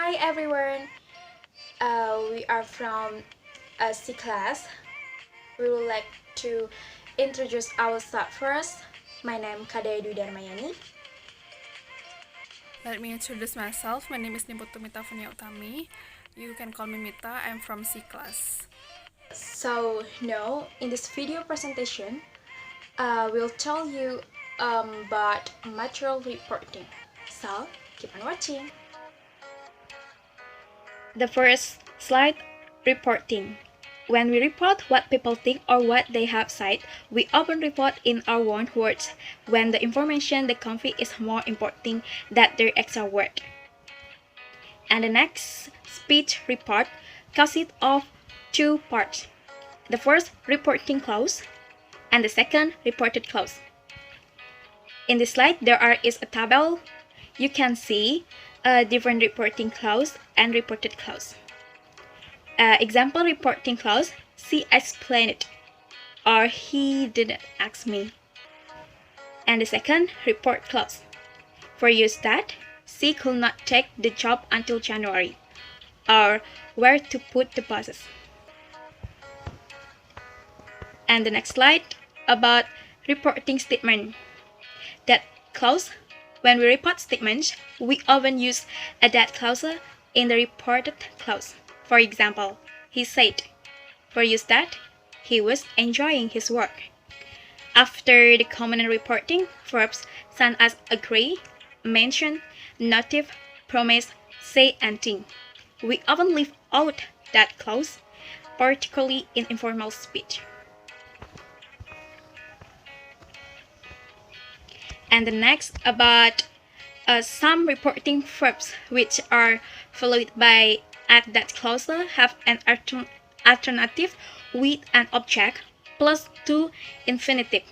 Hi everyone, we are from C class. We would like to introduce ourselves first. My name is Darma. Let me introduce myself. My name is Mita Vonya. You can call me Mita. I'm from C class. So now in this video presentation, we'll tell you about material reporting. So keep on watching. The first slide, reporting. When we report what people think or what they have said, we often report in our own words when the information they convey is more important than their actual word. And the next speech report consists of two parts. The first, reporting clause, and the second, reported clause. In this slide, is a table. You can see different reporting clause and reported clause. Example reporting clause, she explained it, or he didn't ask me. And the second, report clause. For use that, she could not take the job until January, or where to put the bosses. And the next slide, about reporting statement. That clause, when we report statements, we often use a that clause in the reported clause. For example, he said, for use that, he was enjoying his work. After the common reporting, verbs such as agree, mention, notify, promise, say, and think. We often leave out that clause, particularly in informal speech. And the next about some reporting verbs which are followed by at that clause have an alternative with an object plus two infinitive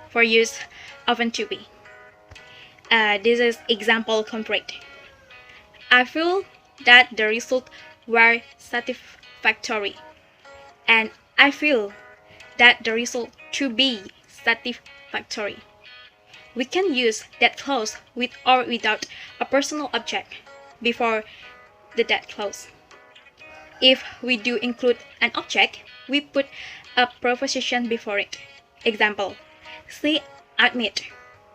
for use often to be. This is example complete. I feel that the results were satisfactory, and I feel that the result to be satisfactory. We can use that clause with or without a personal object before the that clause. If we do include an object, we put a preposition before it. Example, she admitted,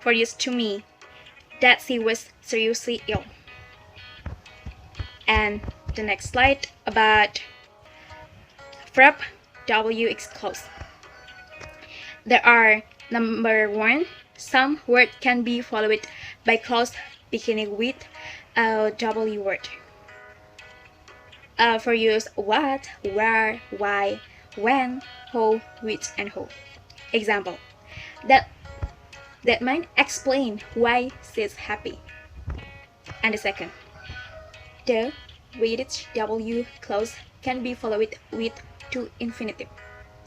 for use to me, that she was seriously ill. And the next slide about verb WX clause. There are number one, some word can be followed by clause beginning with a W word. For use what, where, why, when, how, which, and who. Example, that might explain why she's happy. And the second, the with W clause can be followed with to infinitive.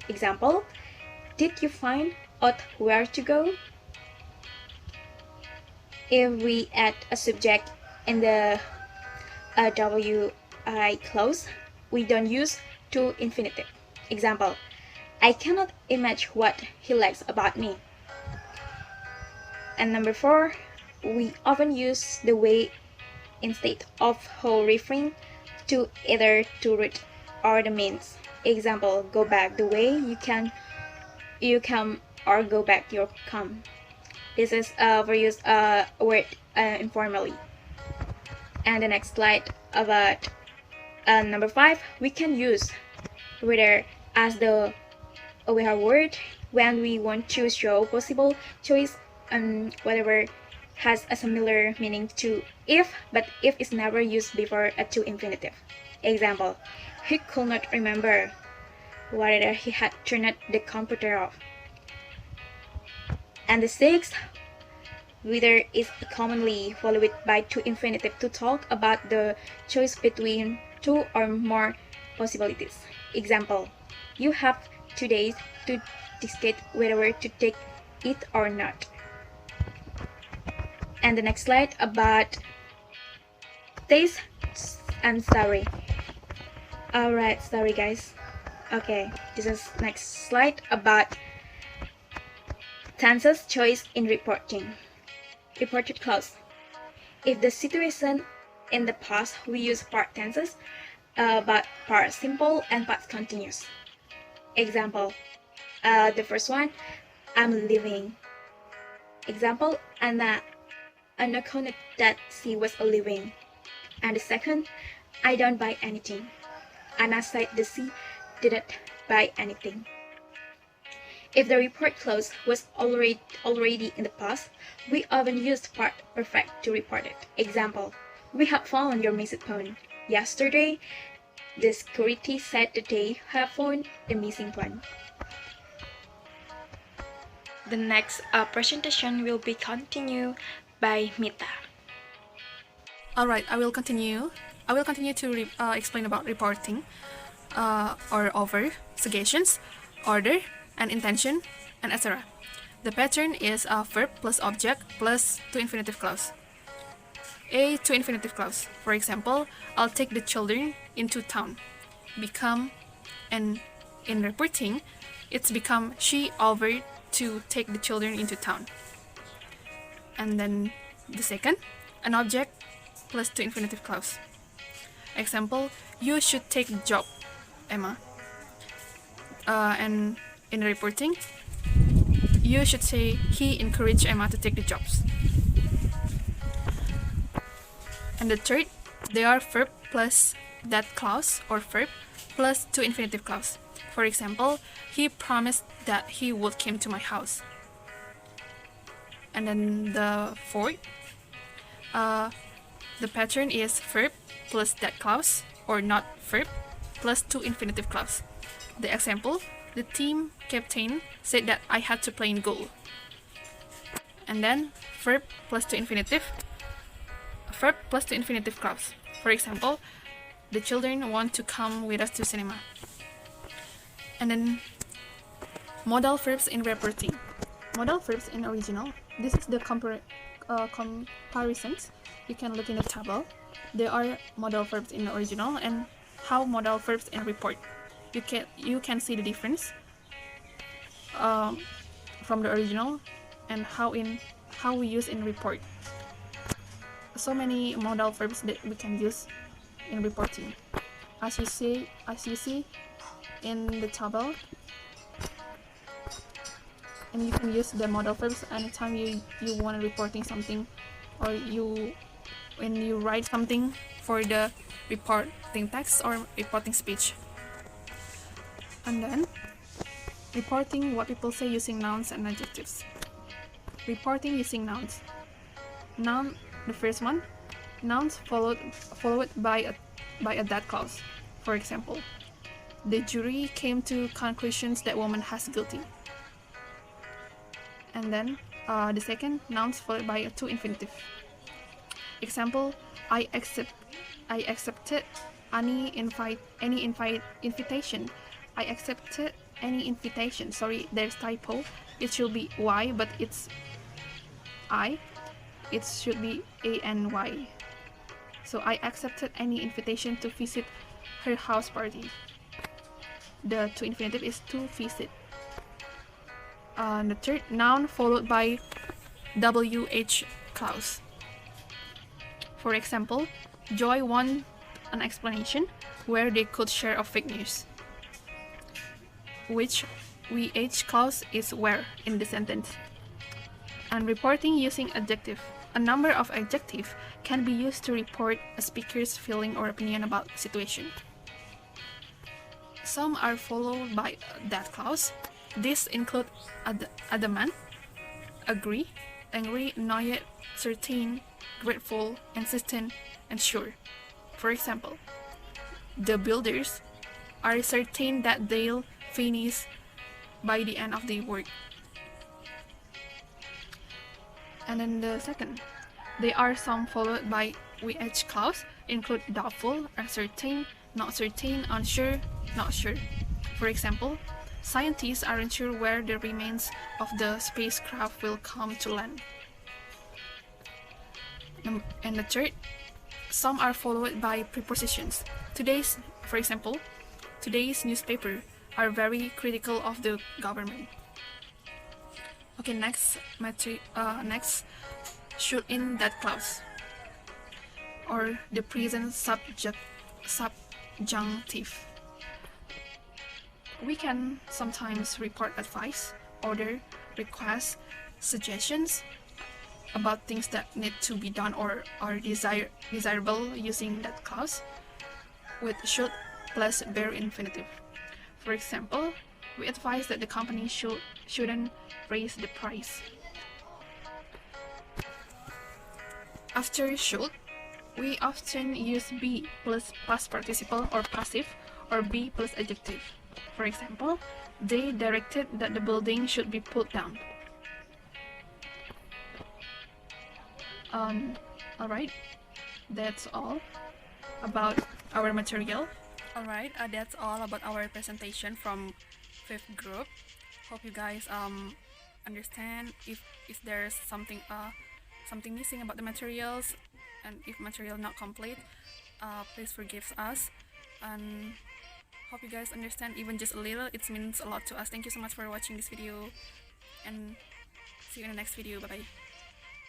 Example, did you find out where to go? If we add a subject in the WI clause, we don't use to infinitive. Example, I cannot imagine what he likes about me. And number four, we often use the way instead of how referring to either to root or the means. Example, go back the way you come, or go back your come. This is for use word informally. And the next slide about number five, we can use whether as the word when we want to show possible choice, whatever has a similar meaning to if, but if is never used before a to infinitive. Example, he could not remember whether he had turned the computer off. And the sixth, whether is commonly followed by to infinitive to talk about the choice between two or more possibilities. Example, you have 2 days to decide whether to take it or not. And the next slide about taste and sorry. Alright, sorry guys. Okay, this is next slide about tenses choice in reporting. Reported clause. If the situation In the past, we use past tenses, but past simple and past continuous. Example, the first one, I'm leaving. Example, Anna connected that she was leaving. And the second, I don't buy anything. Anna said that she didn't buy anything. If the report clause was already in the past, we often use past perfect to report it. Example, we have found your missing phone. Yesterday, the security said that they have found the missing phone. The next presentation will be continued by Mita. Alright, I will continue. I will continue to explain about reporting, or over, suggestions, order, and intention, and etc. The pattern is a verb plus object plus to infinitive clause. A to infinitive clause. For example, I'll take the children into town. Become, and in reporting, it's become she offered to take the children into town. And then the second, an object plus to infinitive clause. Example, you should take the job, Emma. And in reporting, you should say he encouraged Emma to take the jobs. And the third, they are verb plus that clause or verb plus to infinitive clause. For example, he promised that he would come to my house. And then the fourth, the pattern is verb plus that clause or not verb plus to infinitive clause. The example, the team captain said that I had to play in goal. And then verb plus to infinitive clause. For example, the children want to come with us to cinema. And then modal verbs in reporting. Modal verbs in original. This is the comparisons. You can look in the table. There are modal verbs in the original and how modal verbs in report. You can see the difference from the original and how we use in report. So many modal verbs that we can use in reporting. As you see in the table, and you can use the modal verbs anytime you want to reporting something, or when you write something for the reporting text or reporting speech. And then reporting what people say using nouns and adjectives. Reporting using nouns. Noun, the first one, nouns followed by a that clause. For example, the jury came to conclusions that woman has guilty. And then the second, nouns followed by a to infinitive. Example, I accepted any invitation. I accepted any invitation. Sorry, there's typo. It should be Y, but it's I. It should be ANY. So I accepted any invitation to visit her house party. The to infinitive is to visit. The third, noun followed by WH clause. For example, Joy won an explanation where they could share a fake news. Which WH clause is where in the sentence. And reporting using adjective. A number of adjectives can be used to report a speaker's feeling or opinion about a situation. Some are followed by that clause. These include adamant, agree, angry, annoyed, certain, grateful, insistent, and sure. For example, the builders are certain that they'll finish by the end of the work. And then the second, there are some followed by WH clause, include doubtful, uncertain, not certain, unsure, not sure. For example, scientists aren't sure where the remains of the spacecraft will come to land. And the third, some are followed by prepositions. For example, today's newspaper are very critical of the government. Okay, next should in that clause or the present subjunctive. We can sometimes report advice, order, requests, suggestions about things that need to be done or are desirable using that clause with should plus bare infinitive. For example, we advise that the company shouldn't raise the price. After should, we often use be plus past participle or passive or be plus adjective. For example, they directed that the building should be pulled down. Alright, that's all about our material. Alright, that's all about our presentation from 5th group. Hope you guys understand if there's something missing about the materials, and if material not complete, please forgive us, and hope you guys understand even just a little. It means a lot to us. Thank you so much for watching this video, and see you in the next video. Bye bye.